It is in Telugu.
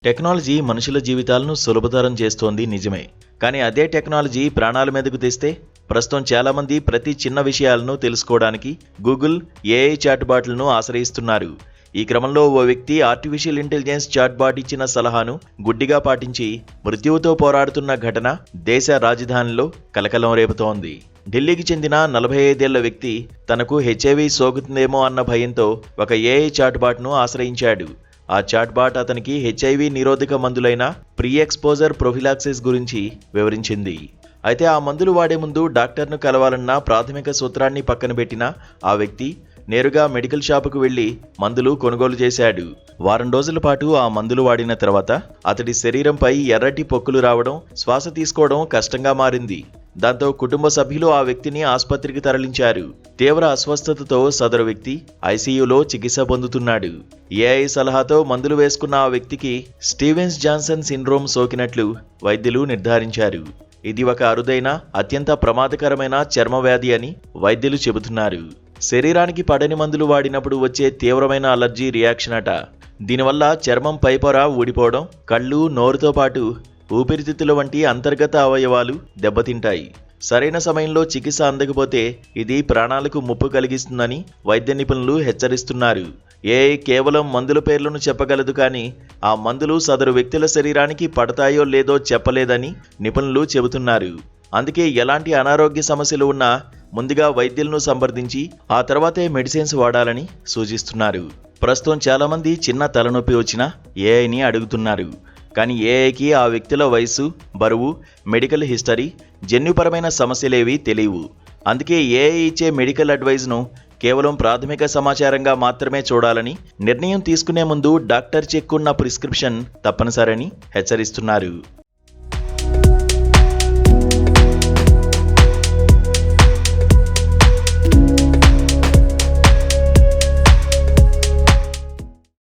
టెక్నాలజీ మనుషుల జీవితాలను సులభతరం చేస్తోంది నిజమే. కానీ అదే టెక్నాలజీ ప్రాణాల మీదకు తెస్తే ప్రస్తుతం చాలామంది ప్రతి చిన్న విషయాలను తెలుసుకోవడానికి గూగుల్, ఏఐ చాట్బాట్లను ఆశ్రయిస్తున్నారు. ఈ క్రమంలో ఓ వ్యక్తి ఆర్టిఫిషియల్ ఇంటెలిజెన్స్ చాట్బాట్ ఇచ్చిన సలహాను గుడ్డిగా పాటించి మృత్యువుతో పోరాడుతున్న ఘటన దేశ రాజధానిలో కలకలం రేపుతోంది. ఢిల్లీకి చెందిన 45 ఏళ్ల వ్యక్తి తనకు హెచ్ఐవి సోకుతుందేమో అన్న భయంతో ఒక ఏఐ చాట్బాట్ను ఆశ్రయించాడు. ఆ చాట్బాట్ అతనికి హెచ్ఐవి నిరోధక మందులైన ప్రీ ఎక్స్పోజర్ ప్రొఫిలాక్సిస్ గురించి వివరించింది. అయితే ఆ మందులు వాడే ముందు డాక్టర్ను కలవాలన్న ప్రాథమిక సూత్రాన్ని పక్కన పెట్టిన ఆ వ్యక్తి నేరుగా మెడికల్ షాపుకు వెళ్లి మందులు కొనుగోలు చేశాడు. వారం రోజుల పాటు ఆ మందులు వాడిన తర్వాత అతడి శరీరంపై ఎర్రటి పొక్కులు రావడం, శ్వాస తీసుకోవడం కష్టంగా మారింది. దాంతో కుటుంబ సభ్యులు ఆ వ్యక్తిని ఆసుపత్రికి తరలించారు. తీవ్ర అస్వస్థతతో సదరు వ్యక్తి ఐసీయూలో చికిత్స పొందుతున్నాడు. ఏఐ సలహాతో మందులు వేసుకున్న ఆ వ్యక్తికి స్టీవెన్స్ జాన్సన్ సిండ్రోమ్ సోకినట్లు వైద్యులు నిర్ధారించారు. ఇది ఒక అరుదైన, అత్యంత ప్రమాదకరమైన చర్మ వ్యాధి అని వైద్యులు చెబుతున్నారు. శరీరానికి పడని మందులు వాడినప్పుడు వచ్చే తీవ్రమైన అలర్జీ రియాక్షన్ అట. దీనివల్ల చర్మం పైపొర ఊడిపోవడం, కళ్ళు, నోరుతో పాటు ఊపిరితిత్తుల వంటి అంతర్గత అవయవాలు దెబ్బతింటాయి. సరైన సమయంలో చికిత్స అందకపోతే ఇది ప్రాణాలకు ముప్పు కలిగిస్తుందని వైద్య నిపుణులు హెచ్చరిస్తున్నారు. ఏఐ కేవలం మందుల పేర్లను చెప్పగలదు, కానీ ఆ మందులు సదరు వ్యక్తుల శరీరానికి పడతాయో లేదో చెప్పలేదని నిపుణులు చెబుతున్నారు. అందుకే ఎలాంటి అనారోగ్య సమస్యలు ఉన్నా ముందుగా వైద్యులను సంప్రదించి ఆ తర్వాతే మెడిసిన్స్ వాడాలని సూచిస్తున్నారు. ప్రస్తుతం చాలామంది చిన్న తలనొప్పి వచ్చినా ఏఐని అడుగుతున్నారు. కానీ ఏఐకి ఆ వ్యక్తుల వయసు, బరువు, మెడికల్ హిస్టరీ, జన్యుపరమైన సమస్యలేవీ తెలియవు. అందుకే ఏఐ ఇచ్చే మెడికల్ అడ్వైజ్ను కేవలం ప్రాథమిక సమాచారంగా మాత్రమే చూడాలని, నిర్ణయం తీసుకునే ముందు డాక్టర్ చెక్ ఉన్న ప్రిస్క్రిప్షన్ తప్పనిసరని హెచ్చరిస్తున్నారు.